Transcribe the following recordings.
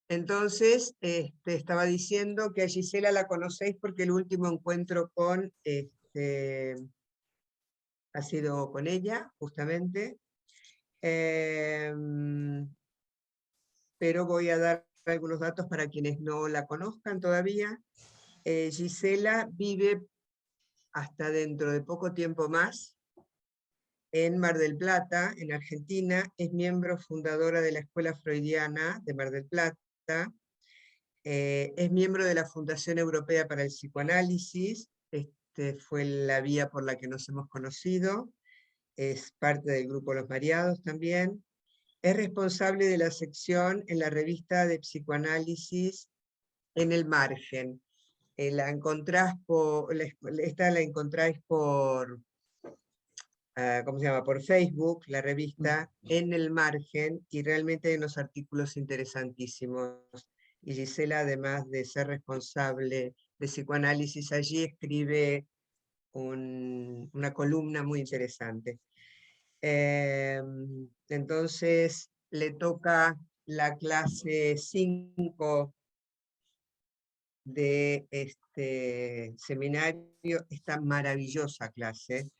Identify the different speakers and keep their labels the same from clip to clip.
Speaker 1: Entonces, estaba diciendo que a Gisela la conocéis porque el último encuentro ha sido con ella, justamente. Pero voy a dar algunos datos para quienes no la conozcan todavía. Gisela vive hasta dentro de poco tiempo más en Mar del Plata, en Argentina. Es miembro fundadora de la Escuela Freudiana de Mar del Plata. Es miembro de la Fundación Europea para el Psicoanálisis. Fue la vía por la que nos hemos conocido. Es parte del Grupo Los Mareados también. Es responsable de la sección en la revista de psicoanálisis En el Margen. La encontráis por, ¿cómo se llama? Por Facebook, la revista En el Margen, y realmente hay unos artículos interesantísimos. Y Gisela, además de ser responsable de psicoanálisis allí, escribe una columna muy interesante. Entonces le toca la clase 5 de este seminario, esta maravillosa clase,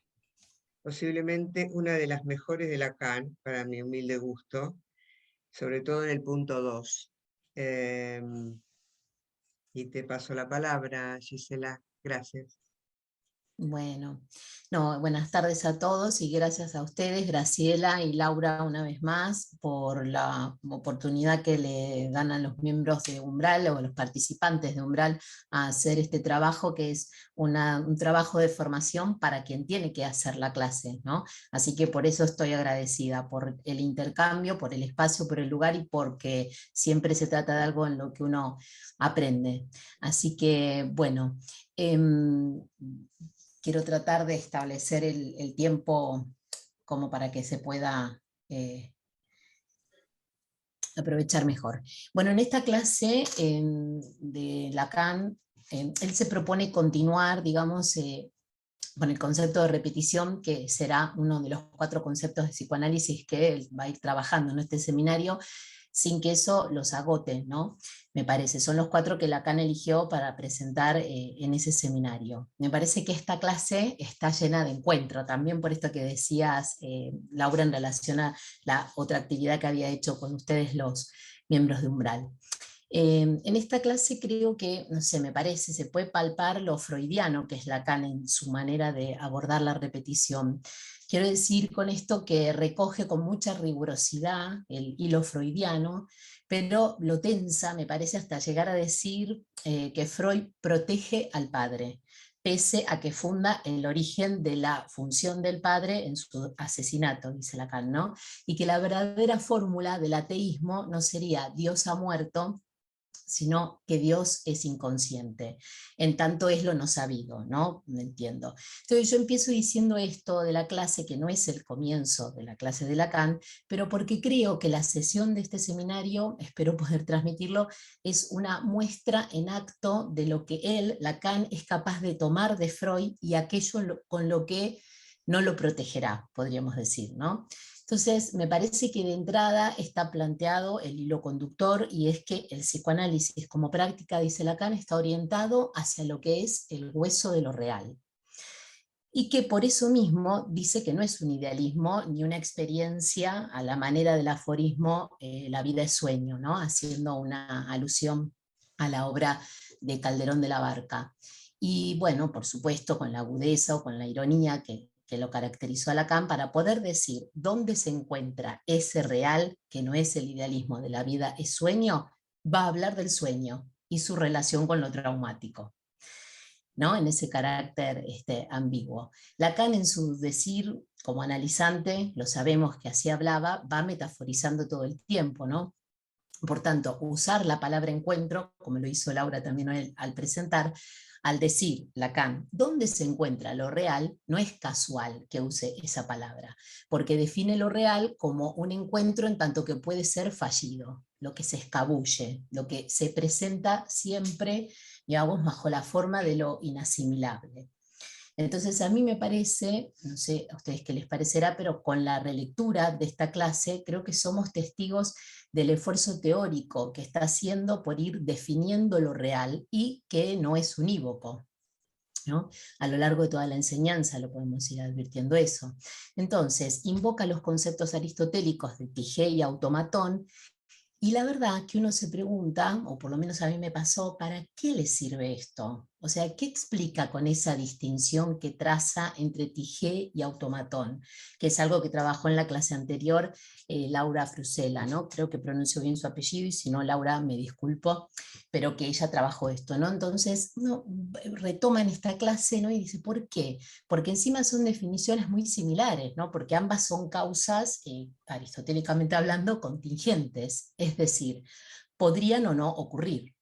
Speaker 1: posiblemente una de las mejores de Lacan, para mi humilde gusto, sobre todo en el punto 2. Y te paso la palabra, Gisela. Gracias.
Speaker 2: Bueno, no, buenas tardes a todos y gracias a ustedes, Graciela y Laura, una vez más, por la oportunidad que le dan a los miembros de Umbral o a los participantes de Umbral a hacer este trabajo, que es un trabajo de formación para quien tiene que hacer la clase, ¿no? Así que por eso estoy agradecida, por el intercambio, por el espacio, por el lugar y porque siempre se trata de algo en lo que uno aprende. Así que, bueno, quiero tratar de establecer el tiempo como para que se pueda aprovechar mejor. Bueno, en esta clase de Lacan, él se propone continuar, digamos, con el concepto de repetición, que será uno de los 4 conceptos de psicoanálisis que él va a ir trabajando en este seminario, sin que eso los agote, ¿no? Me parece, son los 4 que Lacan eligió para presentar en ese seminario. Me parece que esta clase está llena de encuentro, también por esto que decías, Laura, en relación a la otra actividad que había hecho con ustedes los miembros de Umbral. En esta clase creo que, no sé, me parece, se puede palpar lo freudiano que es Lacan en su manera de abordar la repetición. Quiero decir con esto que recoge con mucha rigurosidad el hilo freudiano, pero lo tensa, me parece, hasta llegar a decir que Freud protege al padre, pese a que funda el origen de la función del padre en su asesinato, dice Lacan, ¿no? Y que la verdadera fórmula del ateísmo no sería Dios ha muerto, sino que Dios es inconsciente, en tanto es lo no sabido, ¿no? Me entiendo. Entonces yo empiezo diciendo esto de la clase, que no es el comienzo de la clase de Lacan, pero porque creo que la sesión de este seminario, espero poder transmitirlo, es una muestra en acto de lo que él, Lacan, es capaz de tomar de Freud y aquello con lo que no lo protegerá, podríamos decir, ¿no? Entonces, me parece que de entrada está planteado el hilo conductor, y es que el psicoanálisis como práctica, dice Lacan, está orientado hacia lo que es el hueso de lo real. Y que por eso mismo dice que no es un idealismo ni una experiencia a la manera del aforismo La vida es sueño, ¿no? Haciendo una alusión a la obra de Calderón de la Barca. Y bueno, por supuesto, con la agudeza o con la ironía que lo caracterizó a Lacan, para poder decir dónde se encuentra ese real, que no es el idealismo de la vida es sueño, va a hablar del sueño y su relación con lo traumático, ¿no? En ese carácter ambiguo. Lacan, en su decir como analizante, lo sabemos que así hablaba, va metaforizando todo el tiempo, ¿no? Por tanto, usar la palabra encuentro, como lo hizo Laura también al presentar, al decir Lacan, ¿dónde se encuentra lo real? No es casual que use esa palabra, porque define lo real como un encuentro en tanto que puede ser fallido, lo que se escabulle, lo que se presenta siempre, digamos, bajo la forma de lo inasimilable. Entonces a mí me parece, no sé a ustedes qué les parecerá, pero con la relectura de esta clase creo que somos testigos del esfuerzo teórico que está haciendo por ir definiendo lo real y que no es unívoco, ¿no? A lo largo de toda la enseñanza lo podemos ir advirtiendo eso. Entonces, invoca los conceptos aristotélicos de Tigé y automatón, y la verdad que uno se pregunta, o por lo menos a mí me pasó, ¿para qué le sirve esto? O sea, ¿qué explica con esa distinción que traza entre Tigé y automatón? Que es algo que trabajó en la clase anterior Laura Frusela, ¿no? Creo que pronunció bien su apellido, y si no, Laura, me disculpo, pero que ella trabajó esto, ¿no? Entonces, no, retoma en esta clase, ¿no? Y dice, ¿por qué? Porque encima son definiciones muy similares, ¿no? Porque ambas son causas, aristotélicamente hablando, contingentes, es decir, podrían o no ocurrir.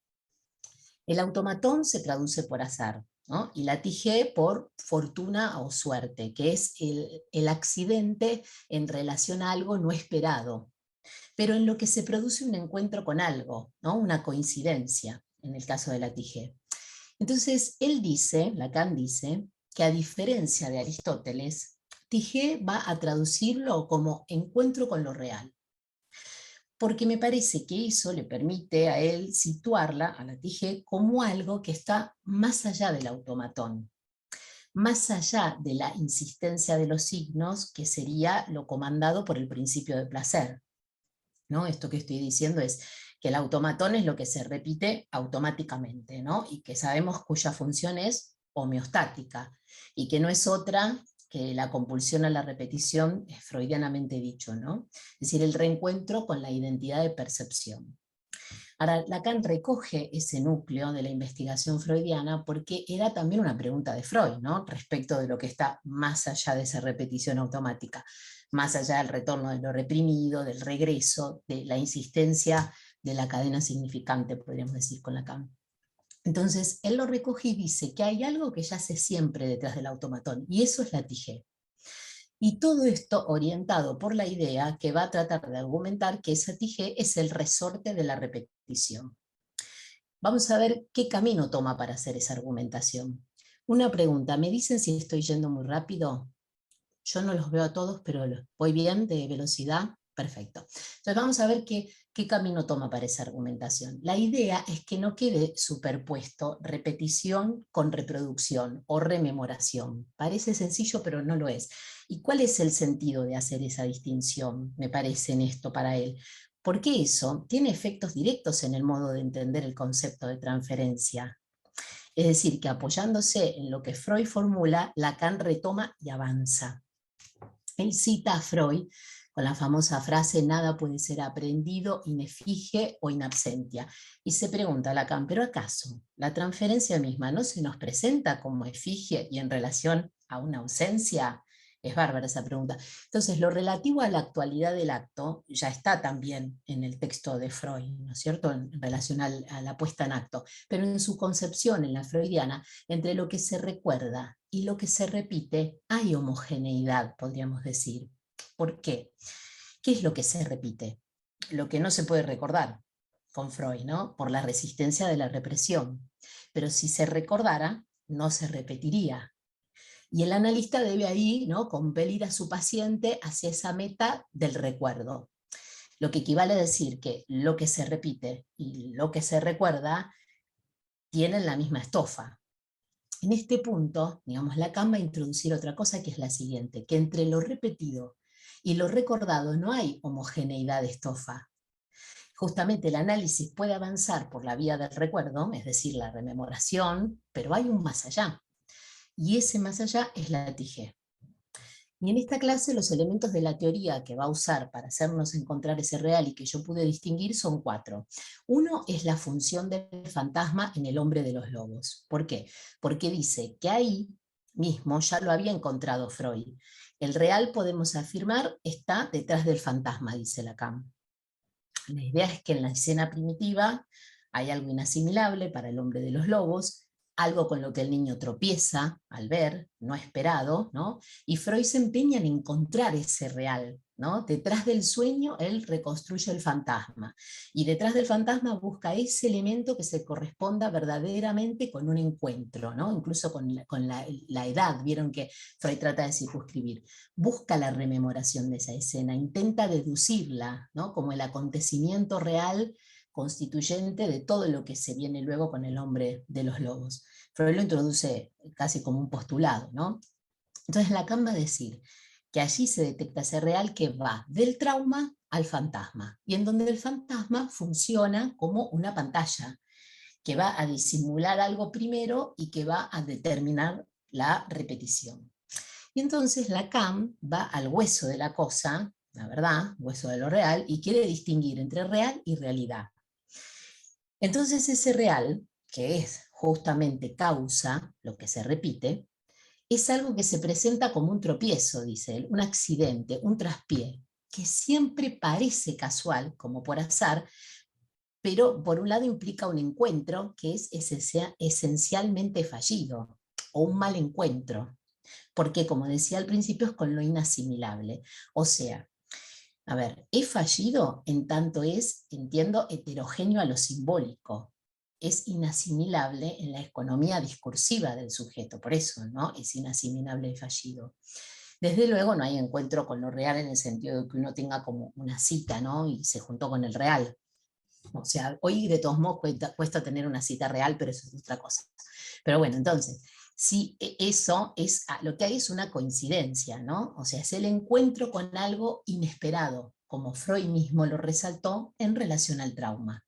Speaker 2: El automatón se traduce por azar, ¿no? Y la tigé por fortuna o suerte, que es el accidente en relación a algo no esperado, pero en lo que se produce un encuentro con algo, ¿no? Una coincidencia, en el caso de la tigé. Entonces, él dice, Lacan dice, que a diferencia de Aristóteles, Tigé va a traducirlo como encuentro con lo real, porque me parece que eso le permite a él situarla, a la Tigé, como algo que está más allá del automatón, más allá de la insistencia de los signos, que sería lo comandado por el principio de placer, ¿no? Esto que estoy diciendo es que el automatón es lo que se repite automáticamente, ¿no? Y que sabemos cuya función es homeostática, y que no es otra que la compulsión a la repetición, freudianamente dicho, ¿no? Es decir, el reencuentro con la identidad de percepción. Ahora, Lacan recoge ese núcleo de la investigación freudiana porque era también una pregunta de Freud, ¿no? Respecto de lo que está más allá de esa repetición automática, más allá del retorno de lo reprimido, del regreso, de la insistencia de la cadena significante, podríamos decir, con Lacan. Entonces, él lo recoge y dice que hay algo que yace siempre detrás del automatón, y eso es la tigé. Y todo esto orientado por la idea que va a tratar de argumentar que esa tigé es el resorte de la repetición. Vamos a ver qué camino toma para hacer esa argumentación. Una pregunta, ¿me dicen si estoy yendo muy rápido? Yo no los veo a todos, pero voy bien de velocidad. Perfecto. Entonces vamos a ver qué camino toma para esa argumentación. La idea es que no quede superpuesto repetición con reproducción o rememoración. Parece sencillo, pero no lo es. ¿Y cuál es el sentido de hacer esa distinción, me parece, en esto para él? Porque eso tiene efectos directos en el modo de entender el concepto de transferencia. Es decir, que apoyándose en lo que Freud formula, Lacan retoma y avanza. Él cita a Freud con la famosa frase, nada puede ser aprendido in effigie o in absentia. Y se pregunta a Lacan, ¿pero acaso la transferencia misma no se nos presenta como efigie y en relación a una ausencia? Es bárbara esa pregunta. Entonces, lo relativo a la actualidad del acto ya está también en el texto de Freud, ¿no es cierto?, en relación a la puesta en acto, pero en su concepción, en la freudiana, entre lo que se recuerda y lo que se repite hay homogeneidad, podríamos decir. ¿Por qué? ¿Qué es lo que se repite? Lo que no se puede recordar con Freud, ¿no? Por la resistencia de la represión. Pero si se recordara, no se repetiría. Y el analista debe ahí, ¿no?, compelir a su paciente hacia esa meta del recuerdo. Lo que equivale a decir que lo que se repite y lo que se recuerda tienen la misma estofa. En este punto, digamos, Lacan va a introducir otra cosa, que es la siguiente, que entre lo repetido y lo recordado no hay homogeneidad de estofa. Justamente el análisis puede avanzar por la vía del recuerdo, es decir, la rememoración, pero hay un más allá. Y ese más allá es la tigé. Y en esta clase los elementos de la teoría que va a usar para hacernos encontrar ese real y que yo pude distinguir son 4. Uno es la función del fantasma en el hombre de los lobos. ¿Por qué? Porque dice que ahí mismo ya lo había encontrado Freud. El real, podemos afirmar, está detrás del fantasma, dice Lacan. La idea es que en la escena primitiva hay algo inasimilable para el hombre de los lobos, algo con lo que el niño tropieza al ver, no esperado, ¿no? Y Freud se empeña en encontrar ese real, ¿no? Detrás del sueño él reconstruye el fantasma, y detrás del fantasma busca ese elemento que se corresponda verdaderamente con un encuentro, ¿no? Incluso con la edad, vieron que Freud trata de circunscribir, busca la rememoración de esa escena, intenta deducirla, ¿no? Como el acontecimiento real constituyente de todo lo que se viene luego con el hombre de los lobos. Freud lo introduce casi como un postulado, ¿no? Entonces Lacan va a decir que allí se detecta ese real que va del trauma al fantasma, y en donde el fantasma funciona como una pantalla, que va a disimular algo primero y que va a determinar la repetición. Y entonces Lacan va al hueso de la cosa, la verdad, hueso de lo real, y quiere distinguir entre real y realidad. Entonces ese real, que es justamente causa, lo que se repite, es algo que se presenta como un tropiezo, dice él, un accidente, un traspié, que siempre parece casual, como por azar, pero por un lado implica un encuentro que es esencialmente fallido, o un mal encuentro, porque como decía al principio es con lo inasimilable. O sea, a ver, es fallido en tanto es, entiendo, heterogéneo a lo simbólico. Es inasimilable en la economía discursiva del sujeto, por eso, ¿no? Es inasimilable y fallido. Desde luego no hay encuentro con lo real en el sentido de que uno tenga como una cita, ¿no? Y se juntó con el real. O sea, hoy de todos modos cuesta tener una cita real, pero eso es otra cosa. Pero bueno, entonces, si eso es, lo que hay es una coincidencia, ¿no? O sea, es el encuentro con algo inesperado, como Freud mismo lo resaltó en relación al trauma.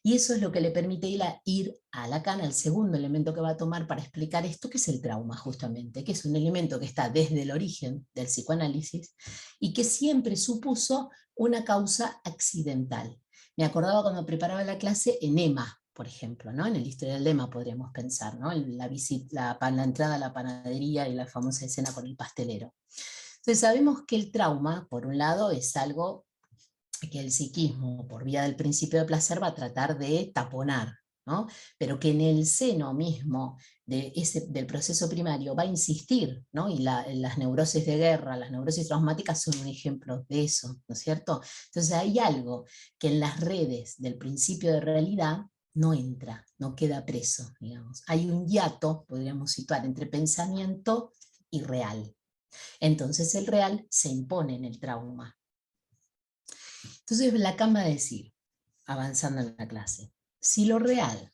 Speaker 2: Y eso es lo que le permite ir a Lacan, al segundo elemento que va a tomar para explicar esto, que es el trauma, justamente, que es un elemento que está desde el origen del psicoanálisis y que siempre supuso una causa accidental. Me acordaba cuando preparaba la clase en Emma, por ejemplo, ¿no? En el historial de Emma podríamos pensar, ¿no? La entrada a la panadería y la famosa escena con el pastelero. Entonces sabemos que el trauma, por un lado, es algo que el psiquismo, por vía del principio de placer, va a tratar de taponar, ¿no? Pero que en el seno mismo del proceso primario va a insistir, ¿no? Y las neurosis de guerra, las neurosis traumáticas son un ejemplo de eso, ¿no es cierto? Entonces hay algo que en las redes del principio de realidad no entra, no queda preso, digamos. Hay un hiato, podríamos situar, entre pensamiento y real. Entonces el real se impone en el trauma. Entonces Lacan va a decir, avanzando en la clase, si lo real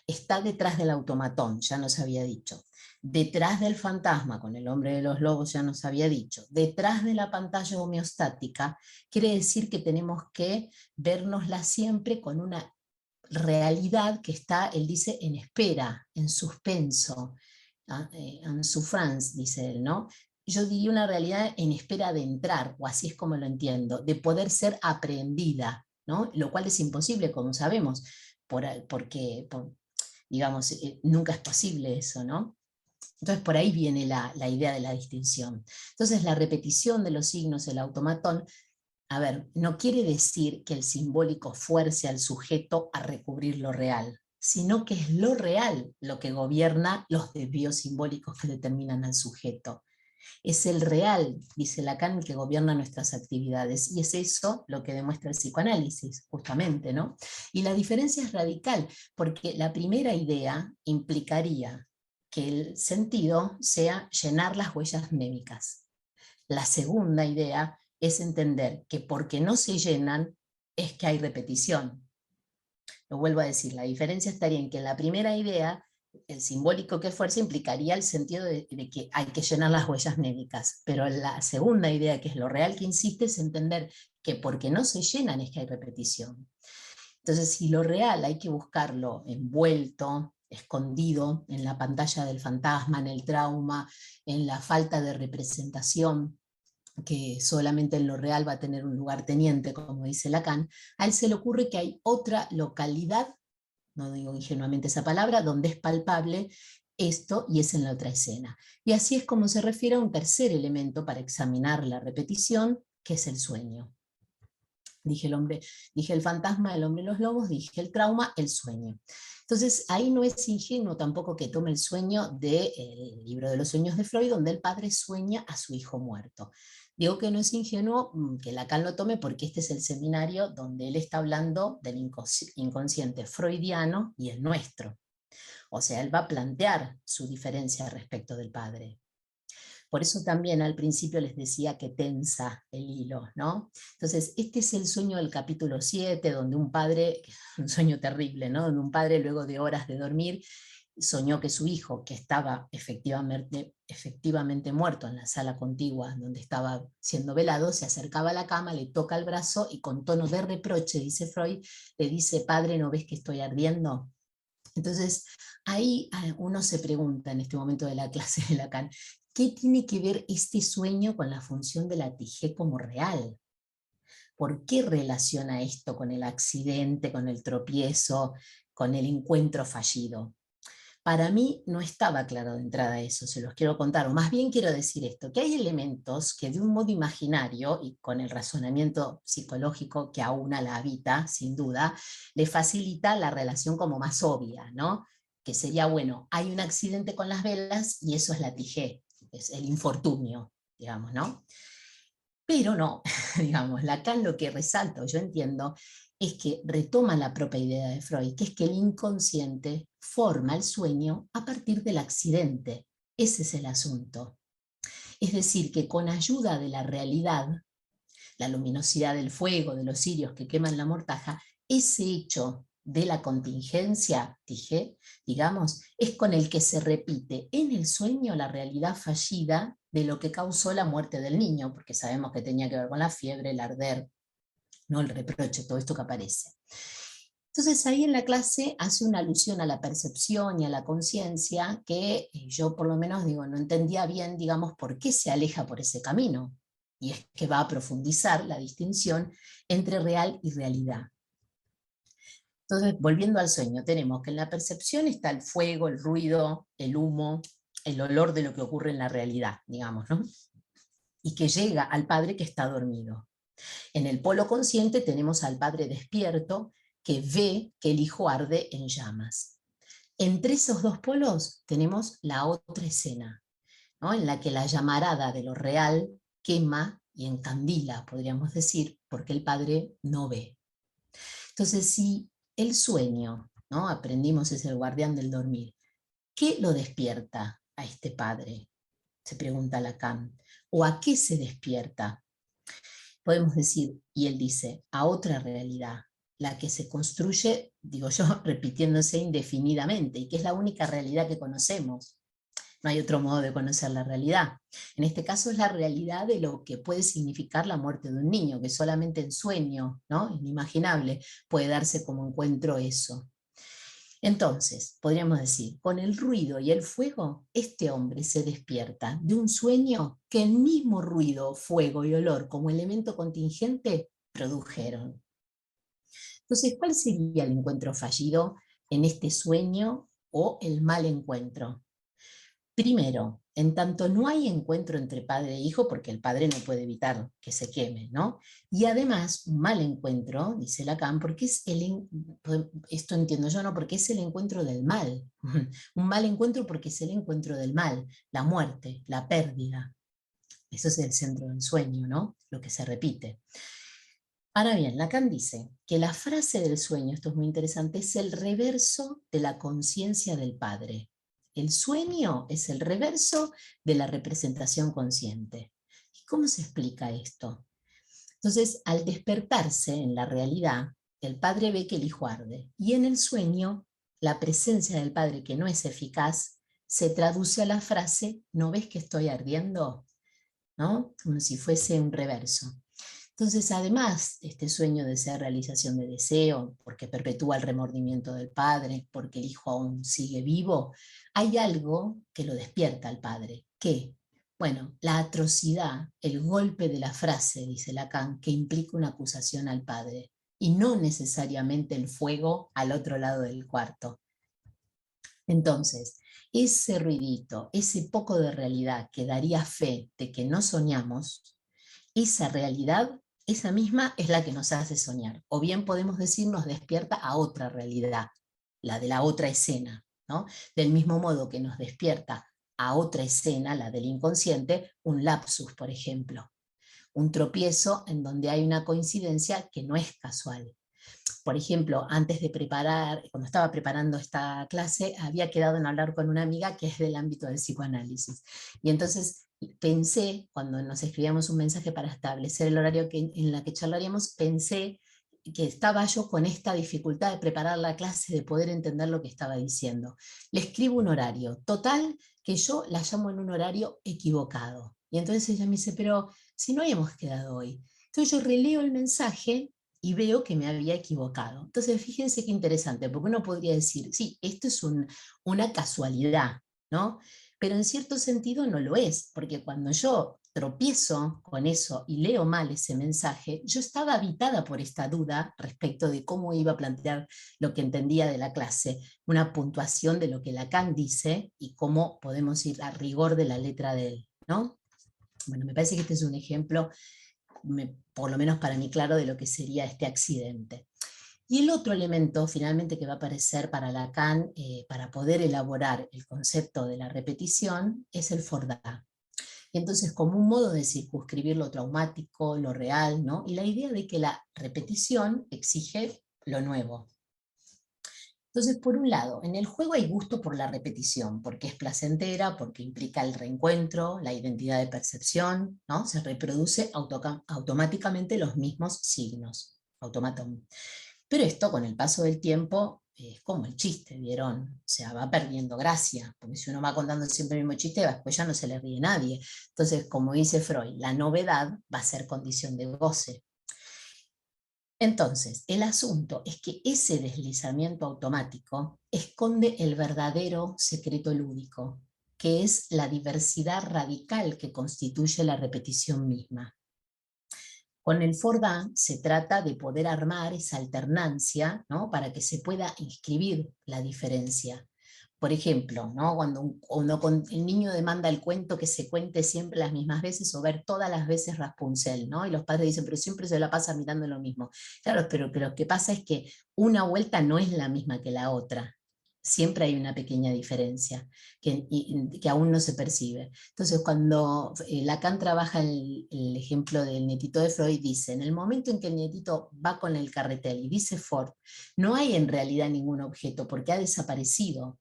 Speaker 2: está detrás del automatón, ya nos había dicho, detrás del fantasma con el hombre de los lobos, ya nos había dicho, detrás de la pantalla homeostática, quiere decir que tenemos que vernosla siempre con una realidad que está, él dice, en espera, en suspenso, en souffrance, dice él, ¿no? Yo diría una realidad en espera de entrar, o así es como lo entiendo, de poder ser aprehendida, ¿no? Lo cual es imposible, como sabemos, porque, digamos, nunca es posible eso, ¿no? Entonces por ahí viene la idea de la distinción. Entonces la repetición de los signos, el automatón, a ver, no quiere decir que el simbólico fuerce al sujeto a recubrir lo real, sino que es lo real lo que gobierna los desvíos simbólicos que determinan al sujeto. Es el real, dice Lacan, el que gobierna nuestras actividades, y es eso lo que demuestra el psicoanálisis, justamente, ¿no? Y la diferencia es radical, porque la primera idea implicaría que el sentido sea llenar las huellas mnémicas. La segunda idea es entender que porque no se llenan es que hay repetición. Lo vuelvo a decir, la diferencia estaría en que en la primera idea el simbólico que fuerza implicaría el sentido de que hay que llenar las huellas mnémicas, pero la segunda idea, que es lo real que insiste, es entender que porque no se llenan es que hay repetición. Entonces, si lo real hay que buscarlo envuelto, escondido en la pantalla del fantasma, en el trauma, en la falta de representación, que solamente en lo real va a tener un lugar teniente, como dice Lacan, a él se le ocurre que hay otra localidad, no digo ingenuamente esa palabra, donde es palpable esto, y es en la otra escena. Y así es como se refiere a un tercer elemento para examinar la repetición, que es el sueño. Dije el hombre, dije el fantasma, el hombre y los lobos, dije el trauma, el sueño. Entonces ahí no es ingenuo tampoco que tome el sueño del libro de los sueños de Freud, donde el padre sueña a su hijo muerto. Digo que no es ingenuo, que Lacan lo tome porque este es el seminario donde él está hablando del inconsciente freudiano y el nuestro. O sea, él va a plantear su diferencia respecto del padre. Por eso también al principio les decía que tensa el hilo, ¿no? Entonces, este es el sueño del capítulo 7, donde un padre, un sueño terrible, ¿no? Donde un padre luego de horas de dormir soñó que su hijo, que estaba efectivamente muerto en la sala contigua donde estaba siendo velado, se acercaba a la cama, le toca el brazo y con tono de reproche, dice Freud, le dice: padre, ¿no ves que estoy ardiendo? Entonces, ahí uno se pregunta en este momento de la clase de Lacan, ¿qué tiene que ver este sueño con la función de la Tige como real? ¿Por qué relaciona esto con el accidente, con el tropiezo, con el encuentro fallido? Para mí no estaba claro de entrada eso, se los quiero contar, o más bien quiero decir esto, que hay elementos que de un modo imaginario y con el razonamiento psicológico que aúna la habita, sin duda, le facilita la relación como más obvia, ¿no? Que sería, bueno, hay un accidente con las velas y eso es la Tige, es el infortunio, digamos, ¿no? Pero no, digamos, Lacan lo que resalta, yo entiendo, es que retoma la propia idea de Freud, que es que el inconsciente forma el sueño a partir del accidente. Ese es el asunto. Es decir, que con ayuda de la realidad, la luminosidad del fuego, de los cirios que queman la mortaja, ese hecho de la contingencia, dije, digamos, es con el que se repite en el sueño la realidad fallida de lo que causó la muerte del niño, porque sabemos que tenía que ver con la fiebre, el arder, ¿no? El reproche, todo esto que aparece. Entonces ahí en la clase hace una alusión a la percepción y a la conciencia que yo por lo menos digo, no entendía bien, digamos, por qué se aleja por ese camino. Y es que va a profundizar la distinción entre real y realidad. Entonces, volviendo al sueño, tenemos que en la percepción está el fuego, el ruido, el humo, el olor de lo que ocurre en la realidad, digamos, ¿no? Y que llega al padre que está dormido. En el polo consciente tenemos al padre despierto que ve que el hijo arde en llamas. Entre esos dos polos tenemos la otra escena, ¿no? En la que la llamarada de lo real quema y encandila, podríamos decir, porque el padre no ve. Entonces, si el sueño, ¿no? Aprendimos, es el guardián del dormir, ¿qué lo despierta a este padre? Se pregunta Lacan. ¿O a qué se despierta? Podemos decir, y él dice, a otra realidad, la que se construye, digo yo, repitiéndose indefinidamente, y que es la única realidad que conocemos. No hay otro modo de conocer la realidad. En este caso es la realidad de lo que puede significar la muerte de un niño, que solamente en sueño, ¿no? Inimaginable, puede darse como encuentro eso. Entonces, podríamos decir, con el ruido y el fuego, este hombre se despierta de un sueño que el mismo ruido, fuego y olor como elemento contingente produjeron. Entonces, ¿cuál sería el encuentro fallido en este sueño o el mal encuentro? Primero, en tanto no hay encuentro entre padre e hijo, porque el padre no puede evitar que se queme, ¿no? Y además, un mal encuentro, dice Lacan, porque es esto entiendo yo, ¿no? Porque es el encuentro del mal. Un mal encuentro porque es el encuentro del mal, la muerte, la pérdida. Eso es el centro del sueño, ¿no? Lo que se repite. Ahora bien, Lacan dice que la frase del sueño, esto es muy interesante, es el reverso de la conciencia del padre. El sueño es el reverso de la representación consciente. ¿Y cómo se explica esto? Entonces, al despertarse en la realidad, el padre ve que el hijo arde, y en el sueño, la presencia del padre que no es eficaz se traduce a la frase, ¿no ves que estoy ardiendo? ¿No? Como si fuese un reverso. Entonces, además, este sueño de ser realización de deseo, porque perpetúa el remordimiento del padre, porque el hijo aún sigue vivo, hay algo que lo despierta al padre. ¿Qué? Bueno, la atrocidad, el golpe de la frase, dice Lacan, que implica una acusación al padre, y no necesariamente el fuego al otro lado del cuarto. Entonces, ese ruidito, ese poco de realidad que daría fe de que no soñamos, esa realidad, esa misma es la que nos hace soñar. O bien podemos decir nos despierta a otra realidad, la de la otra escena, ¿no? Del mismo modo que nos despierta a otra escena, la del inconsciente, un lapsus, por ejemplo. un tropiezo en donde hay una coincidencia que no es casual. Por ejemplo, antes de cuando estaba preparando esta clase, había quedado en hablar con una amiga que es del ámbito del psicoanálisis. Y entonces pensé, cuando nos escribíamos un mensaje para establecer el horario en la que charlaríamos, pensé que estaba yo con esta dificultad de preparar la clase, de poder entender lo que estaba diciendo. Le escribo un horario, total, que yo la llamo en un horario equivocado. Y entonces ella me dice, pero si no habíamos quedado hoy. Entonces yo releo el mensaje y veo que me había equivocado. Entonces, fíjense qué interesante, porque uno podría decir, sí, esto es una casualidad, ¿no? Pero en cierto sentido no lo es, porque cuando yo tropiezo con eso y leo mal ese mensaje, yo estaba habitada por esta duda respecto de cómo iba a plantear lo que entendía de la clase, una puntuación de lo que Lacan dice y cómo podemos ir a rigor de la letra de él, ¿no? Bueno, me parece que este es un ejemplo por lo menos para mí claro, de lo que sería este accidente. Y el otro elemento, finalmente, que va a aparecer para Lacan, para poder elaborar el concepto de la repetición, es el Fordá. Y entonces, como un modo de circunscribir lo traumático, lo real, ¿no? Y la idea de que la repetición exige lo nuevo. Entonces, por un lado, en el juego hay gusto por la repetición, porque es placentera, porque implica el reencuentro, la identidad de percepción, ¿no? Se reproduce automáticamente los mismos signos, automatón. Pero esto, con el paso del tiempo, es como el chiste, ¿vieron? O sea, va perdiendo gracia, porque si uno va contando siempre el mismo chiste, después ya no se le ríe nadie. Entonces, como dice Freud, la novedad va a ser condición de goce. Entonces, el asunto es que ese deslizamiento automático esconde el verdadero secreto lúdico, que es la diversidad radical que constituye la repetición misma. Con el Fordán se trata de poder armar esa alternancia, ¿no? Para que se pueda inscribir la diferencia. Por ejemplo, ¿no? Cuando el niño demanda el cuento que se cuente siempre las mismas veces o ver todas las veces Rapunzel, ¿no? Y los padres dicen, pero siempre se la pasa mirando lo mismo. Claro, pero lo que pasa es que una vuelta no es la misma que la otra. Siempre hay una pequeña diferencia que aún no se percibe. Entonces, cuando Lacan trabaja el ejemplo del nietito de Freud, dice, en el momento en que el nietito va con el carretel y dice Ford, no hay en realidad ningún objeto porque ha desaparecido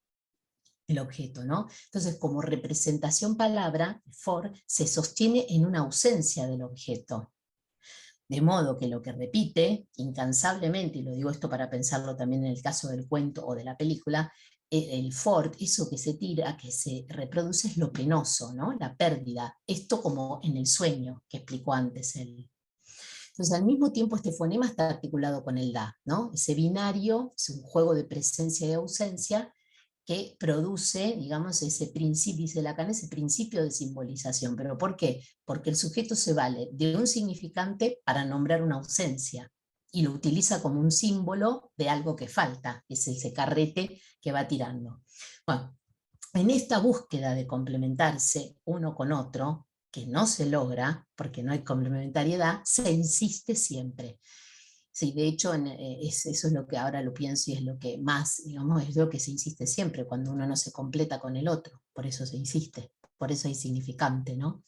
Speaker 2: el objeto, ¿no? Entonces, como representación palabra, Ford se sostiene en una ausencia del objeto. De modo que lo que repite incansablemente, y lo digo esto para pensarlo también en el caso del cuento o de la película, el Ford, eso que se tira, que se reproduce es lo penoso, ¿no? La pérdida. Esto como en el sueño que explicó antes él. Entonces, al mismo tiempo, este fonema está articulado con el da, ¿no? Ese binario es un juego de presencia y ausencia que produce, digamos, ese principio, dice Lacan, ese principio de simbolización. ¿Pero por qué? Porque el sujeto se vale de un significante para nombrar una ausencia y lo utiliza como un símbolo de algo que falta, es ese carrete que va tirando. Bueno, en esta búsqueda de complementarse uno con otro, que no se logra, porque no hay complementariedad, se insiste siempre. Sí, de hecho, eso es lo que ahora lo pienso y es lo que más, digamos, es lo que se insiste siempre, cuando uno no se completa con el otro, por eso se insiste, por eso hay significante, ¿no?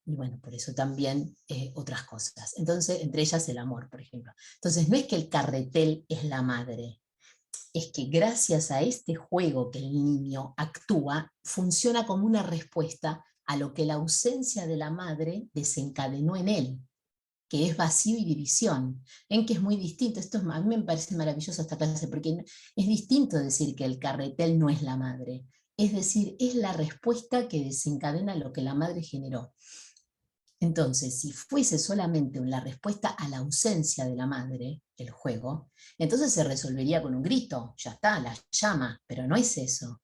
Speaker 2: Y bueno, por eso también otras cosas. Entonces, entre ellas el amor, por ejemplo. Entonces, no es que el carretel es la madre, es que gracias a este juego que el niño actúa, funciona como una respuesta a lo que la ausencia de la madre desencadenó en él, que es vacío y división, en que es muy distinto. A mí me parece maravilloso esta clase, porque es distinto decir que el carretel no es la madre, es decir, es la respuesta que desencadena lo que la madre generó. Entonces, si fuese solamente la respuesta a la ausencia de la madre, el juego, entonces se resolvería con un grito, ya está, la llama, pero no es eso.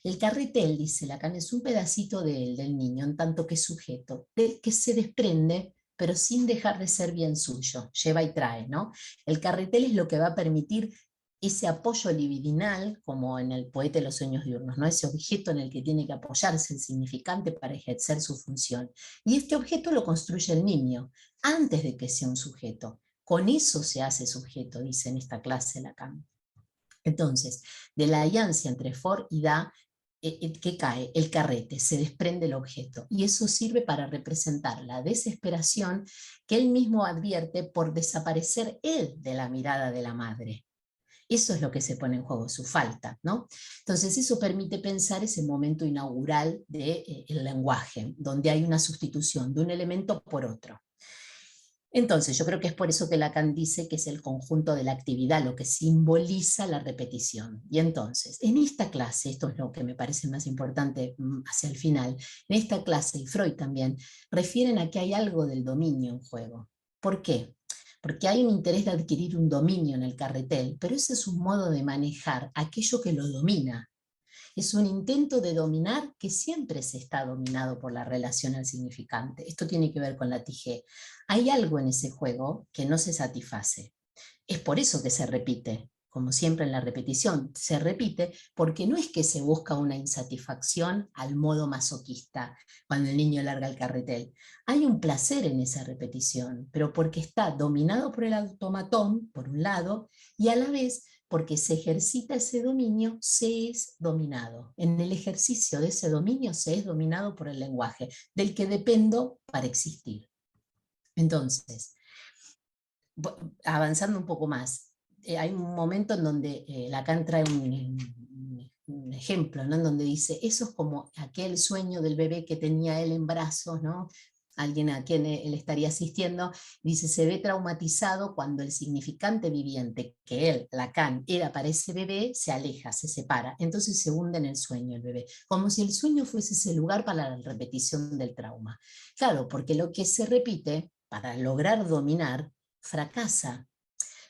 Speaker 2: El carretel, dice Lacan, es un pedacito del niño, en tanto que sujeto, del que se desprende, pero sin dejar de ser bien suyo, lleva y trae, ¿no? El carretel es lo que va a permitir ese apoyo libidinal, como en el poeta de los sueños diurnos, ¿no? Ese objeto en el que tiene que apoyarse el significante para ejercer su función. Y este objeto lo construye el niño, antes de que sea un sujeto. Con eso se hace sujeto, dice en esta clase Lacan. Entonces, de la alianza entre for y da, ¿qué cae? El carrete, se desprende el objeto. Y eso sirve para representar la desesperación que él mismo advierte por desaparecer él de la mirada de la madre. Eso es lo que se pone en juego, su falta, ¿no? Entonces eso permite pensar ese momento inaugural del lenguaje, donde hay una sustitución de un elemento por otro. Entonces, yo creo que es por eso que Lacan dice que es el conjunto de la actividad lo que simboliza la repetición. Y entonces, en esta clase, esto es lo que me parece más importante hacia el final, en esta clase, y Freud también, refieren a que hay algo del dominio en juego. ¿Por qué? Porque hay un interés de adquirir un dominio en el carretel, pero ese es un modo de manejar aquello que lo domina. Es un intento de dominar que siempre se está dominado por la relación al significante. Esto tiene que ver con la TG. Hay algo en ese juego que no se satisface. Es por eso que se repite, como siempre en la repetición, se repite porque no es que se busca una insatisfacción al modo masoquista cuando el niño larga el carretel. Hay un placer en esa repetición, pero porque está dominado por el automatón, por un lado, y a la vez porque se ejercita ese dominio, se es dominado. En el ejercicio de ese dominio se es dominado por el lenguaje, del que dependo para existir. Entonces, avanzando un poco más, hay un momento en donde Lacan trae un ejemplo, ¿no? En donde dice, eso es como aquel sueño del bebé que tenía él en brazos, ¿no? Alguien a quien él estaría asistiendo, dice, se ve traumatizado cuando el significante viviente que él, Lacan, era para ese bebé, se aleja, se separa, entonces se hunde en el sueño el bebé, como si el sueño fuese ese lugar para la repetición del trauma. Claro, porque lo que se repite, para lograr dominar, fracasa,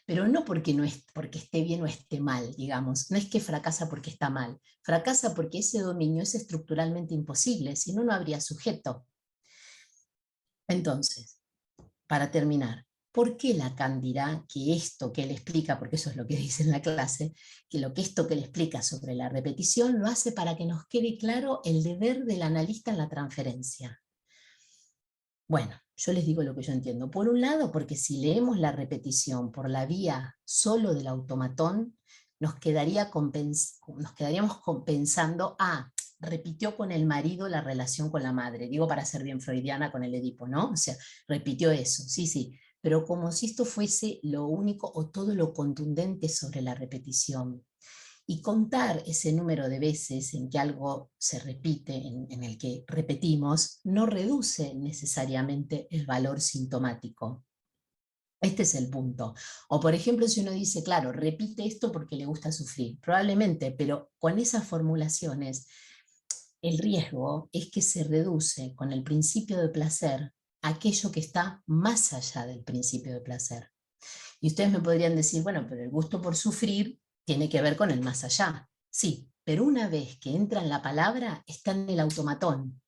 Speaker 2: pero no porque, no es, porque esté bien o esté mal, digamos, no es que fracasa porque está mal, fracasa porque ese dominio es estructuralmente imposible, si no, no habría sujeto. Entonces, para terminar, ¿por qué Lacan dirá que esto que él explica, porque eso es lo que dice en la clase, que esto que él explica sobre la repetición lo hace para que nos quede claro el deber del analista en la transferencia? Bueno, yo les digo lo que yo entiendo. Por un lado, porque si leemos la repetición por la vía solo del automatón, nos quedaríamos pensando, repitió con el marido la relación con la madre, digo para ser bien freudiana con el Edipo, ¿no? O sea, repitió eso, sí, sí, pero como si esto fuese lo único o todo lo contundente sobre la repetición. Y contar ese número de veces en que algo se repite, en el que repetimos, no reduce necesariamente el valor sintomático. Este es el punto. O por ejemplo, si uno dice, claro, repite esto porque le gusta sufrir, probablemente, pero con esas formulaciones, el riesgo es que se reduce con el principio de placer aquello que está más allá del principio de placer. Y ustedes me podrían decir, bueno, pero el gusto por sufrir tiene que ver con el más allá. Sí, pero una vez que entra en la palabra, está en el automatón.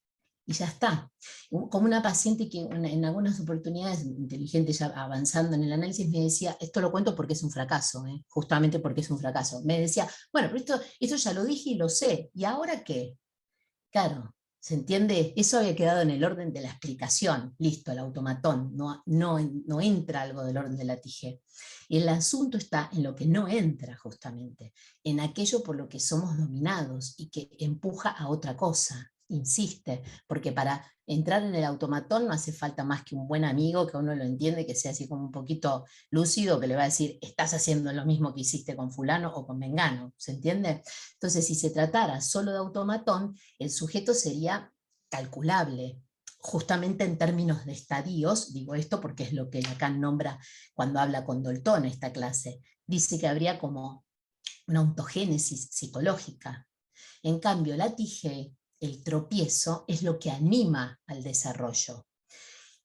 Speaker 2: Y ya está. Como una paciente que en algunas oportunidades, inteligente ya avanzando en el análisis, me decía, esto lo cuento porque es un fracaso, justamente porque es un fracaso. Me decía, bueno, pero esto ya lo dije y lo sé, ¿y ahora qué? Claro, ¿se entiende? Eso había quedado en el orden de la explicación. Listo, el automatón. No entra algo del orden de la TG. Y el asunto está en lo que no entra, justamente. En aquello por lo que somos dominados y que empuja a otra cosa. Insiste, porque para entrar en el automatón no hace falta más que un buen amigo que uno lo entiende, que sea así como un poquito lúcido, que le va a decir, estás haciendo lo mismo que hiciste con fulano o con mengano. ¿Se entiende? Entonces, si se tratara solo de automatón, el sujeto sería calculable, justamente en términos de estadios, digo esto porque es lo que Lacan nombra cuando habla con Doltone esta clase, dice que habría como una ontogénesis psicológica. En cambio, la TG, el tropiezo, es lo que anima al desarrollo.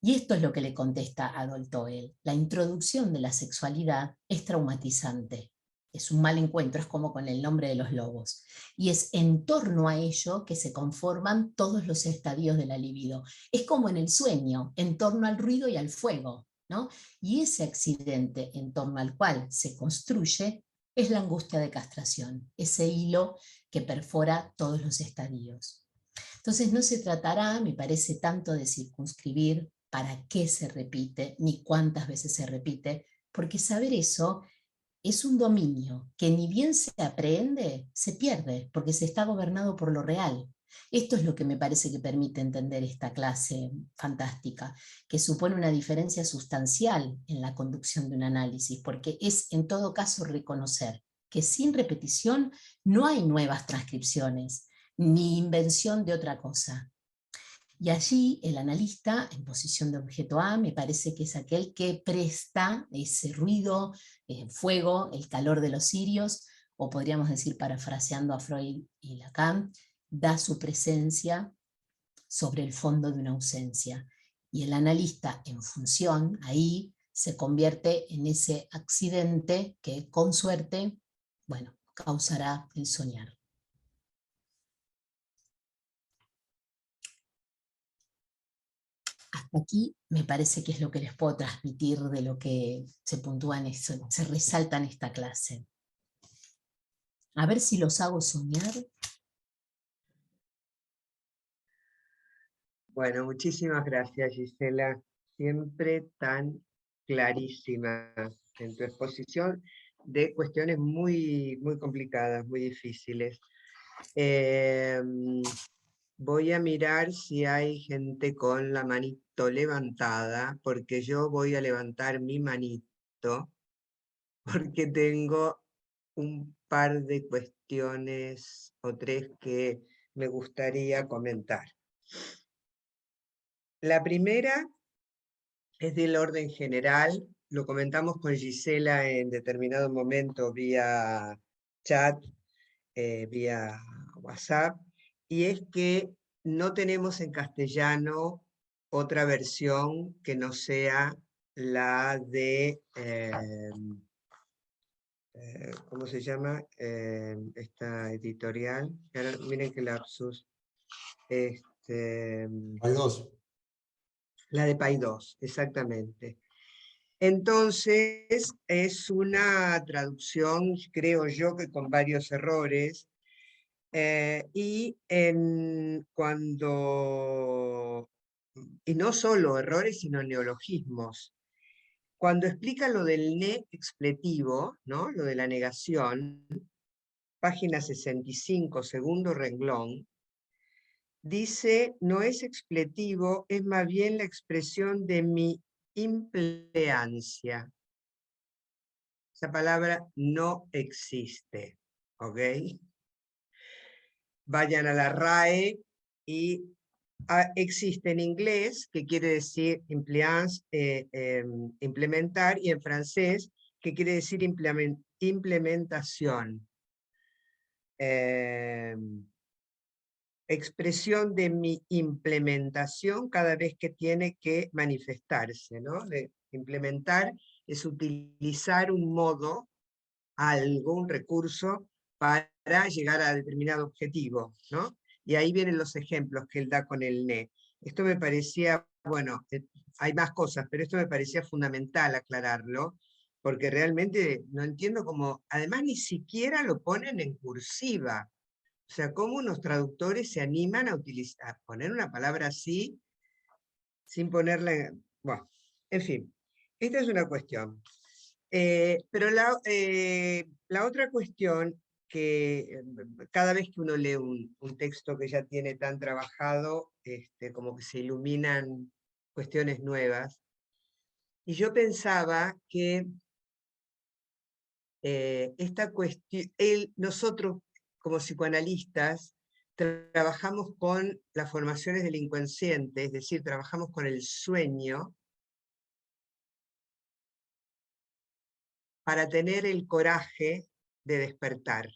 Speaker 2: Y esto es lo que le contesta a Doltoel. La introducción de la sexualidad es traumatizante. Es un mal encuentro, es como con el nombre de los lobos. Y es en torno a ello que se conforman todos los estadios de la libido. Es como en el sueño, en torno al ruido y al fuego, ¿no? Y ese accidente en torno al cual se construye es la angustia de castración, ese hilo que perfora todos los estadios. Entonces no se tratará, me parece, tanto de circunscribir para qué se repite, ni cuántas veces se repite, porque saber eso es un dominio que ni bien se aprende, se pierde, porque se está gobernado por lo real. Esto es lo que me parece que permite entender esta clase fantástica, que supone una diferencia sustancial en la conducción de un análisis, porque es en todo caso reconocer que sin repetición no hay nuevas transcripciones, ni invención de otra cosa. Y allí el analista, en posición de objeto A, me parece que es aquel que presta ese ruido, fuego, el calor de los cirios, o podríamos decir, parafraseando a Freud y Lacan, da su presencia sobre el fondo de una ausencia. Y el analista, en función, ahí se convierte en ese accidente que, con suerte, bueno, causará el soñar. Hasta aquí me parece que es lo que les puedo transmitir de lo que se puntúa en eso, se resalta en esta clase. A ver si los hago soñar.
Speaker 1: Bueno, muchísimas gracias, Gisela. Siempre tan clarísima en tu exposición de cuestiones muy, muy complicadas, muy difíciles. Voy a mirar si hay gente con la manito levantada, porque yo voy a levantar mi manito, porque tengo un par de cuestiones o tres que me gustaría comentar. La primera es del orden general, lo comentamos con Gisela en determinado momento vía chat, vía WhatsApp, y es que no tenemos en castellano otra versión que no sea la de, ¿cómo se llama? Esta editorial. Ahora, miren qué lapsus.
Speaker 3: Hay dos.
Speaker 1: La de Paidós, exactamente. Entonces, es una traducción, creo yo, que con varios errores, y no solo errores, sino neologismos. Cuando explica lo del ne expletivo, ¿no? Lo de la negación, página 65, segundo renglón, dice, no es expletivo, es más bien la expresión de mi impleancia. Esa palabra no existe, ¿ok? Vayan a la RAE y existe en inglés, que quiere decir implementar, y en francés, que quiere decir implementación. Expresión de mi implementación cada vez que tiene que manifestarse, ¿no? De implementar es utilizar un modo, algo, un recurso, para llegar a determinado objetivo, ¿no? Y ahí vienen los ejemplos que él da con el NE. Esto me parecía, bueno, hay más cosas, pero esto me parecía fundamental aclararlo, porque realmente no entiendo cómo, además ni siquiera lo ponen en cursiva. O sea, cómo unos traductores se animan a poner una palabra así, sin ponerla, bueno, en fin, esta es una cuestión. Pero la otra cuestión, que cada vez que uno lee un texto que ya tiene tan trabajado, como que se iluminan cuestiones nuevas, y yo pensaba que esta cuestión, nosotros como psicoanalistas trabajamos con las formaciones del inconsciente, es decir, trabajamos con el sueño, para tener el coraje de despertar.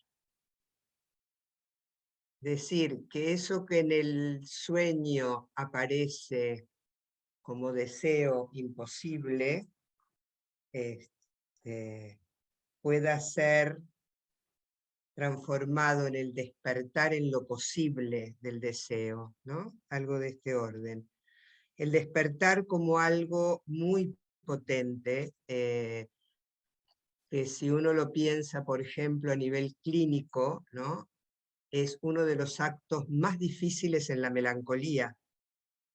Speaker 1: Decir que eso que en el sueño aparece como deseo imposible, pueda ser transformado en el despertar en lo posible del deseo, ¿no? Algo de este orden. El despertar como algo muy potente, que si uno lo piensa, por ejemplo, a nivel clínico, ¿no? Es uno de los actos más difíciles en la melancolía,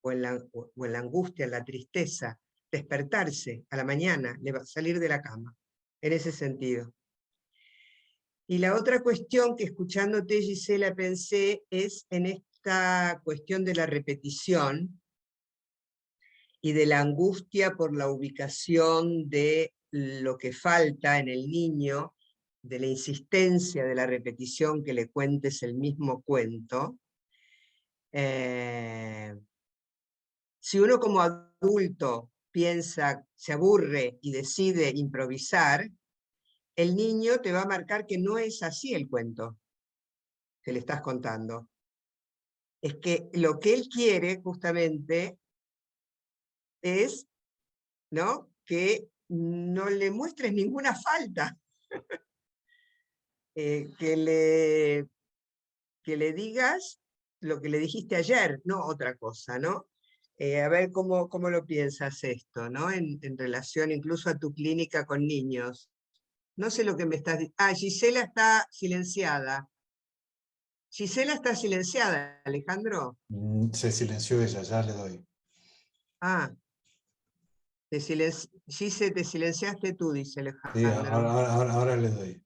Speaker 1: o en la angustia, en la tristeza, despertarse a la mañana, salir de la cama, en ese sentido. Y la otra cuestión que escuchándote, Gisela, pensé es en esta cuestión de la repetición y de la angustia por la ubicación de lo que falta en el niño, de la insistencia de la repetición, que le cuentes el mismo cuento. Si uno como adulto piensa, se aburre y decide improvisar, el niño te va a marcar que no es así el cuento que le estás contando. Es que lo que él quiere justamente es, ¿no?, que no le muestres ninguna falta, que le digas lo que le dijiste ayer, no otra cosa, ¿no? A ver cómo lo piensas esto, ¿no? En relación incluso a tu clínica con niños. No sé lo que me estás diciendo. Ah, Gisela está silenciada. Gisela está silenciada, Alejandro.
Speaker 3: Se silenció ella, ya le doy.
Speaker 1: Ah, Gise, te silenciaste tú, dice
Speaker 3: Sí,
Speaker 1: Alejandro.
Speaker 3: ahora le doy.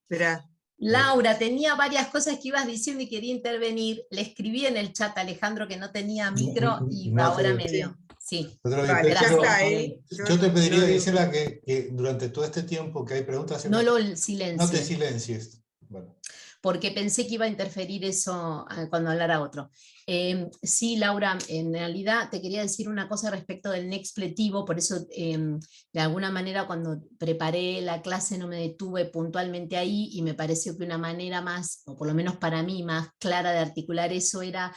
Speaker 1: Espera.
Speaker 2: Laura, tenía varias cosas que ibas diciendo y quería intervenir. Le escribí en el chat a Alejandro que no tenía micro y
Speaker 3: No
Speaker 2: ahora
Speaker 3: te-
Speaker 2: me dio. Sí,
Speaker 1: Vale, ya
Speaker 2: gracias.
Speaker 1: está, ¿eh?
Speaker 3: Yo te pediría,
Speaker 1: lo digo.
Speaker 3: Gisela, que durante todo este tiempo que hay preguntas,
Speaker 2: No lo
Speaker 3: no te
Speaker 2: silencie,
Speaker 3: silencies. Bueno.
Speaker 2: porque pensé que iba a interferir eso cuando hablara otro. Sí, Laura, en realidad te quería decir una cosa respecto del no expletivo, por eso de alguna manera cuando preparé la clase no me detuve puntualmente ahí y me pareció que una manera más, o por lo menos para mí, más clara de articular eso era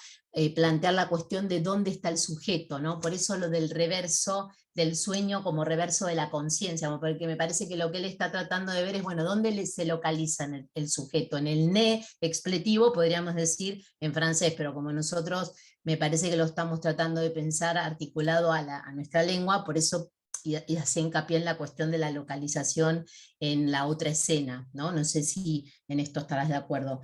Speaker 2: plantear la cuestión de dónde está el sujeto, ¿no? Por eso lo del reverso del sueño como reverso de la conciencia, porque me parece que lo que él está tratando de ver es, bueno, ¿dónde se localiza el sujeto? En el ne expletivo, podríamos decir en francés, pero como nosotros me parece que lo estamos tratando de pensar articulado a nuestra lengua, por eso y hace hincapié en la cuestión de la localización en la otra escena, ¿no? No sé si en esto estarás de acuerdo.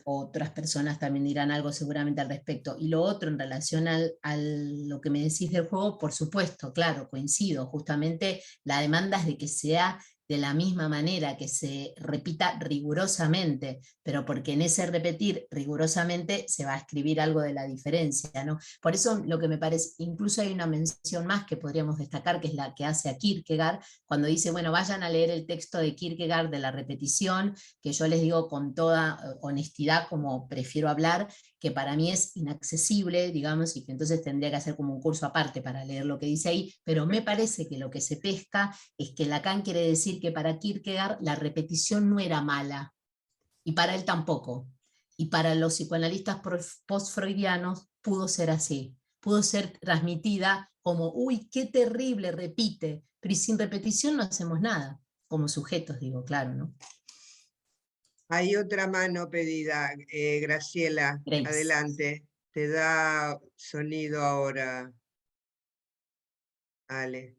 Speaker 2: Otras personas también dirán algo seguramente al respecto. Y lo otro en relación a lo que me decís del juego, por supuesto, claro, coincido, justamente la demanda es de que sea de la misma manera, que se repita rigurosamente, pero porque en ese repetir rigurosamente se va a escribir algo de la diferencia, ¿no? Por eso lo que me parece, incluso hay una mención más que podríamos destacar, que es la que hace a Kierkegaard, cuando dice, bueno, vayan a leer el texto de Kierkegaard de la repetición, que yo les digo con toda honestidad, como prefiero hablar, que para mí es inaccesible, digamos, y que entonces tendría que hacer como un curso aparte para leer lo que dice ahí, pero me parece que lo que se pesca es que Lacan quiere decir que para Kierkegaard la repetición no era mala, y para él tampoco, y para los psicoanalistas post-freudianos pudo ser así, pudo ser transmitida como, uy, qué terrible, repite, pero sin repetición no hacemos nada, como sujetos, digo, claro, ¿no?
Speaker 1: Hay otra mano pedida, Graciela,
Speaker 2: Grace.
Speaker 1: adelante. Te da sonido ahora, Ale.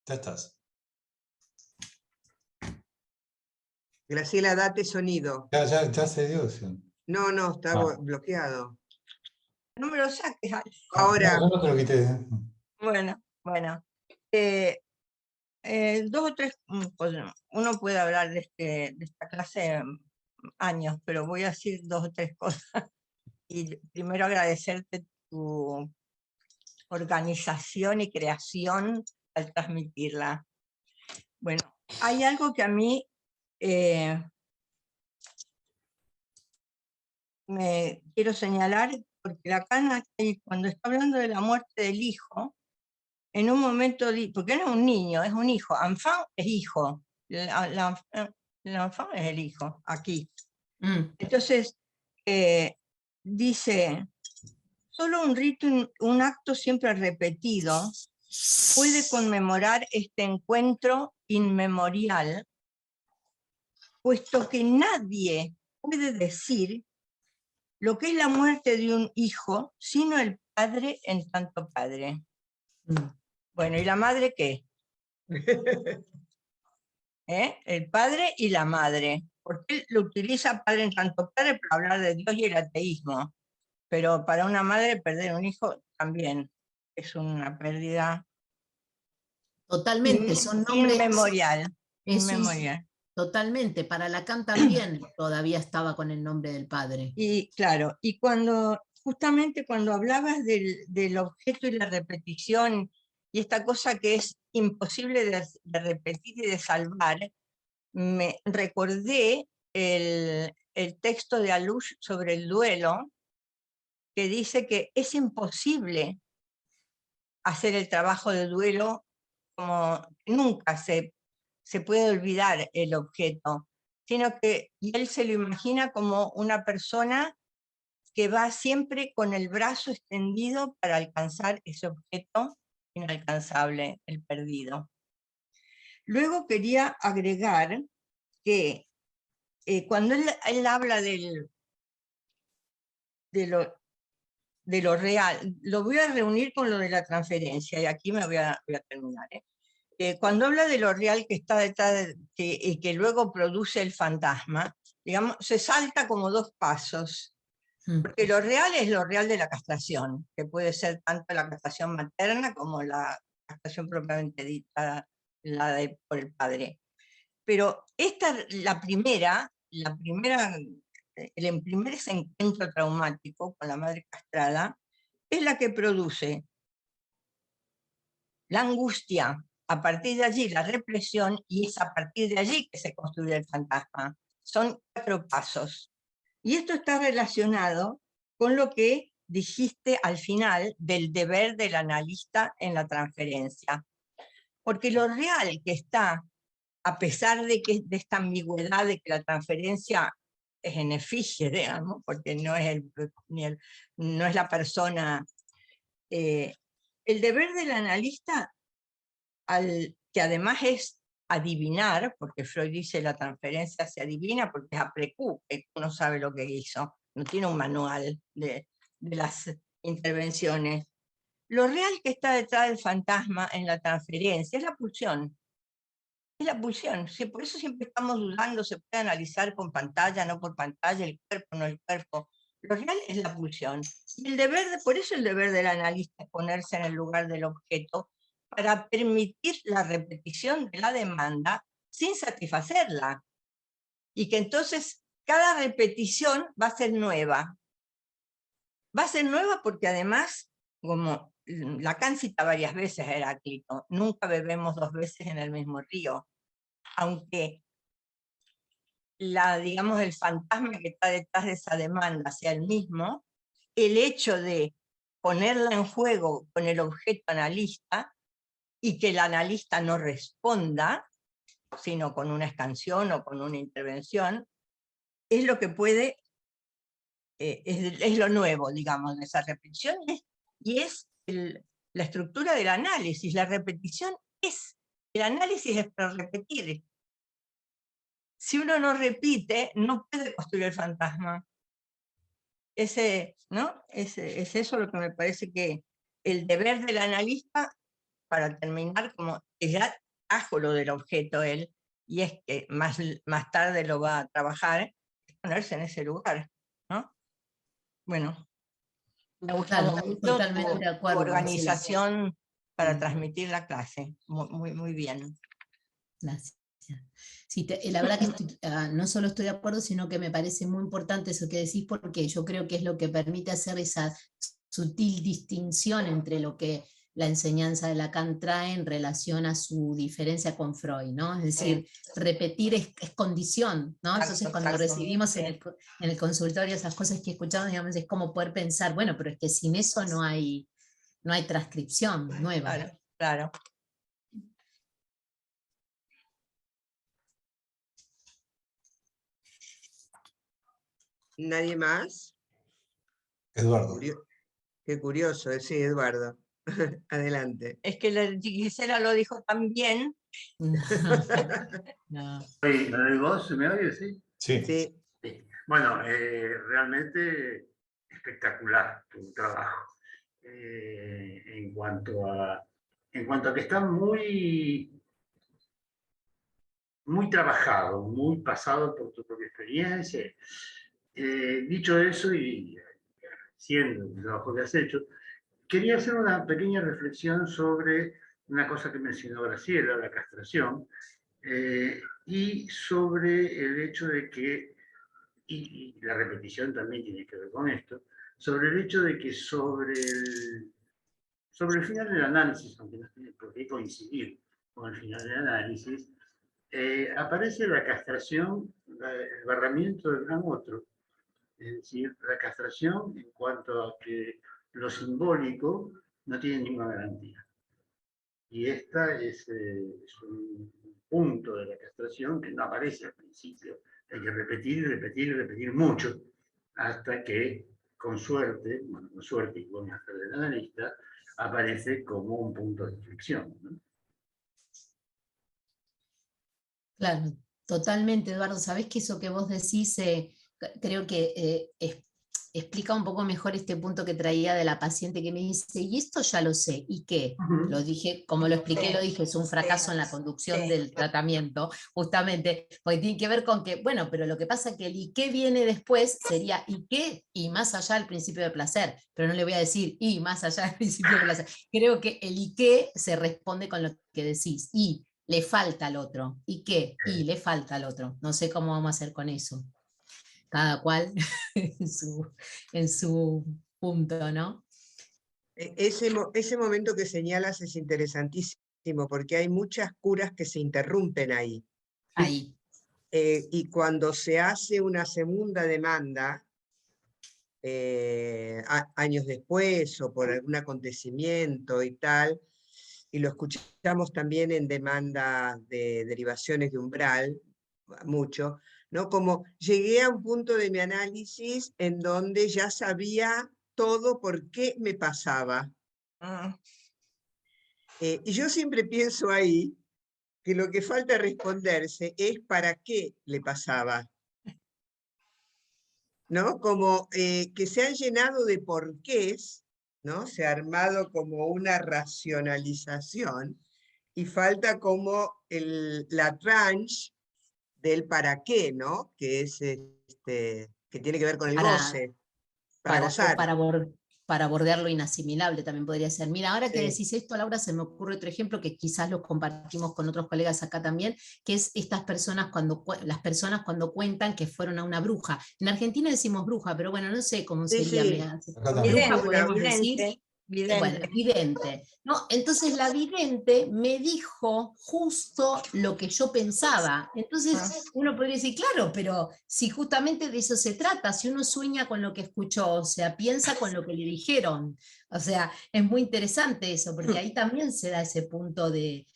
Speaker 3: Ya estás.
Speaker 1: Graciela, date sonido.
Speaker 3: Ya se dio. Sí.
Speaker 1: No, está
Speaker 3: Ah.
Speaker 1: bloqueado.
Speaker 4: No me lo saques.
Speaker 1: Ahora.
Speaker 3: No, yo no te lo quité.
Speaker 4: Bueno. Dos o tres cosas. Uno puede hablar de esta clase años, pero voy a decir dos o tres cosas. Y primero agradecerte tu organización y creación al transmitirla. Bueno, hay algo que a mí me quiero señalar, porque Lacan, cuando está hablando de la muerte del hijo, en un momento, porque no es un niño, es un hijo, enfant es hijo, l'enfant es el hijo, aquí. Entonces, dice, solo un rito, un acto siempre repetido, puede conmemorar este encuentro inmemorial, puesto que nadie puede decir lo que es la muerte de un hijo, sino el padre en tanto padre. Bueno, ¿y la madre qué? El padre y la madre. Porque él lo utiliza padre en tanto padre para hablar de Dios y el ateísmo. pero para una madre perder un hijo también es una pérdida
Speaker 2: Totalmente, son nombres...
Speaker 4: inmemorial.
Speaker 2: Eso
Speaker 4: Inmemorial.
Speaker 2: totalmente, para Lacan también todavía estaba con el nombre del padre.
Speaker 4: Y claro, y justamente cuando hablabas del objeto y la repetición, y esta cosa que es imposible de repetir y de salvar, me recordé el texto de Alush sobre el duelo, que dice que es imposible hacer el trabajo de duelo, como nunca se puede olvidar el objeto, sino que y él se lo imagina como una persona que va siempre con el brazo extendido para alcanzar ese objeto inalcanzable, el perdido. Luego quería agregar que cuando él habla de lo real, lo voy a reunir con lo de la transferencia, y aquí me voy a terminar. Cuando habla de lo real que está detrás, y que luego produce el fantasma, digamos, se salta como 2 pasos. Porque lo real es lo real de la castración, que puede ser tanto la castración materna como la castración propiamente dita, por el padre. Pero el primer ese encuentro traumático con la madre castrada, es la que produce la angustia, a partir de allí la represión, y es a partir de allí que se construye el fantasma. Son 4 pasos. Y esto está relacionado con lo que dijiste al final del deber del analista en la transferencia. Porque lo real que está, a pesar de esta ambigüedad de que la transferencia es en efigie, digamos, porque no es la persona, el deber del analista, que además es adivinar, porque Freud dice la transferencia se adivina porque es a precu, que uno sabe lo que hizo, no tiene un manual de las intervenciones. Lo real que está detrás del fantasma en la transferencia es la pulsión. Es la pulsión. Sí, por eso siempre estamos dudando, se puede analizar con pantalla, no por pantalla, el cuerpo, no el cuerpo. Lo real es la pulsión. Y por eso el deber del analista es ponerse en el lugar del objeto, para permitir la repetición de la demanda sin satisfacerla. Y que entonces cada repetición va a ser nueva. Va a ser nueva porque además, como Lacan cita varias veces a Heráclito, nunca bebemos 2 veces en el mismo río. Aunque digamos, el fantasma que está detrás de esa demanda sea el mismo, el hecho de ponerla en juego con el objeto analista, y que el analista no responda, sino con una escansión o con una intervención, es lo que puede, es lo nuevo, digamos, de esa repetición, y es la estructura del análisis. La repetición el análisis es para repetir. Si uno no repite, no puede construir el fantasma. ¿No? Es eso lo que me parece que el deber del analista, para terminar, como que ya trajo lo del objeto él, y es que más tarde lo va a trabajar, es ponerse en ese lugar, ¿no? Bueno, me gustó mucho
Speaker 2: Totalmente de
Speaker 4: tu
Speaker 2: acuerdo,
Speaker 4: organización para
Speaker 2: Mm.
Speaker 4: transmitir la clase, muy, muy bien.
Speaker 2: Gracias. Sí, la verdad que no solo estoy de acuerdo, sino que me parece muy importante eso que decís, porque yo creo que es lo que permite hacer esa sutil distinción entre lo que la enseñanza de Lacan trae en relación a su diferencia con Freud, ¿no? Es decir, repetir es condición, ¿no? Entonces cuando recibimos en el consultorio esas cosas que escuchamos, digamos, es como poder pensar, bueno, pero es que sin eso no hay transcripción nueva.
Speaker 4: Claro, claro.
Speaker 1: ¿Nadie más?
Speaker 3: Eduardo.
Speaker 1: Qué curioso, sí, Eduardo. Adelante.
Speaker 4: Es que Gisela lo dijo tan bien.
Speaker 2: No.
Speaker 5: ¿Me oís vos? ¿Se me oye? Sí.
Speaker 3: Sí.
Speaker 1: Sí.
Speaker 5: Sí. Bueno, realmente espectacular tu trabajo. En cuanto a que está muy, muy trabajado, muy pasado por tu propia experiencia. Dicho eso, y siendo el trabajo que has hecho, quería hacer una pequeña reflexión sobre una cosa que mencionó Graciela, la castración, y sobre el hecho de que, y la repetición también tiene que ver con esto, sobre el hecho de que sobre el final del análisis, aunque no tiene por qué coincidir con el final del análisis, aparece la castración, el barramiento del gran otro. Es decir, la castración en cuanto a que lo simbólico no tiene ninguna garantía. Y esta es un punto de la castración que no aparece al principio. Hay que repetir y repetir y repetir mucho hasta que, con suerte, bueno, con suerte y con hasta el analista, aparece como un punto de inflexión, ¿no?
Speaker 2: Claro, totalmente, Eduardo. Sabés que eso que vos decís, creo que explica un poco mejor este punto que traía de la paciente que me dice, y esto ya lo sé, ¿y qué? Lo dije, como lo expliqué,
Speaker 4: Sí,
Speaker 2: lo dije, es un fracaso en la conducción
Speaker 4: sí.
Speaker 2: del tratamiento, justamente, porque tiene que ver con que, bueno, pero lo que pasa es que el ¿y qué viene después? Sería ¿y qué? Y más allá del principio de placer, pero no le voy a decir y más allá del principio de placer. Creo que el ¿y qué? Se responde con lo que decís, y le falta al otro, ¿y qué? Y le falta al otro, no sé cómo vamos a hacer con eso. Cada cual en su punto, ¿no?
Speaker 1: Ese momento que señalas es interesantísimo porque hay muchas curas que se interrumpen ahí.
Speaker 2: Ahí.
Speaker 1: Y cuando se hace una segunda demanda, años después o por algún acontecimiento y tal, y lo escuchamos también en demanda de derivaciones de umbral, mucho, ¿no? Como llegué a un punto de mi análisis en donde ya sabía todo por qué me pasaba.
Speaker 4: Mm,
Speaker 1: Y yo siempre pienso ahí que lo que falta responderse es para qué le pasaba, ¿no? Como que se han llenado de porqués, ¿no? Se ha armado como una racionalización y falta como la tranche del para qué, ¿no? Que es que tiene que ver con el
Speaker 2: Para,
Speaker 1: goce, para gozar.
Speaker 2: para bordear lo inasimilable también podría ser. Mira, ahora que
Speaker 1: Sí,
Speaker 2: decís esto, Laura, se me ocurre otro ejemplo que quizás lo compartimos con otros colegas acá también, que es estas personas las personas cuando cuentan que fueron a una bruja. En Argentina decimos bruja, pero bueno, no sé cómo
Speaker 1: sí,
Speaker 2: sería.
Speaker 1: sí.
Speaker 3: Acá también.
Speaker 2: Bruja
Speaker 4: Vidente,
Speaker 2: podemos decir.
Speaker 4: vidente,
Speaker 2: Bueno,
Speaker 4: vidente.
Speaker 2: vidente, ¿no? Entonces la vidente me dijo justo lo que yo pensaba. Entonces uno podría decir, claro, pero si justamente de eso se trata, si uno sueña con lo que escuchó, o sea, piensa con lo que le dijeron. O sea, es muy interesante eso, porque ahí también se da ese punto de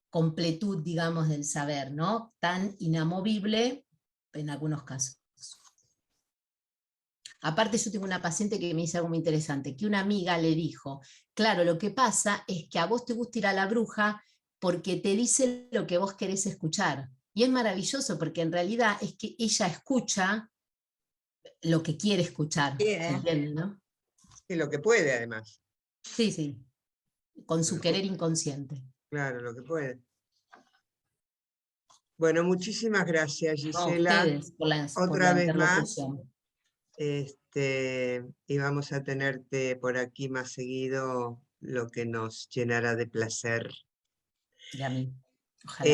Speaker 2: completud, digamos, del saber, ¿no? Tan inamovible en algunos casos. Aparte yo tengo una paciente que me dice algo muy interesante, que una amiga le dijo, claro, lo que pasa es que a vos te gusta ir a la bruja porque te dice lo que vos querés escuchar. Y es maravilloso porque en realidad es que ella escucha lo que quiere escuchar, ¿se entiende, no?
Speaker 1: Sí, lo que puede además.
Speaker 2: Sí, sí, con su querer inconsciente.
Speaker 1: Claro, lo que puede. Bueno, muchísimas gracias,
Speaker 2: No, a
Speaker 1: Gisela.
Speaker 2: ustedes por
Speaker 1: Otra
Speaker 2: la
Speaker 1: vez más.
Speaker 2: interlocución.
Speaker 1: Y vamos a tenerte por aquí más seguido, lo que nos llenará de placer.
Speaker 2: Y a mí, ojalá.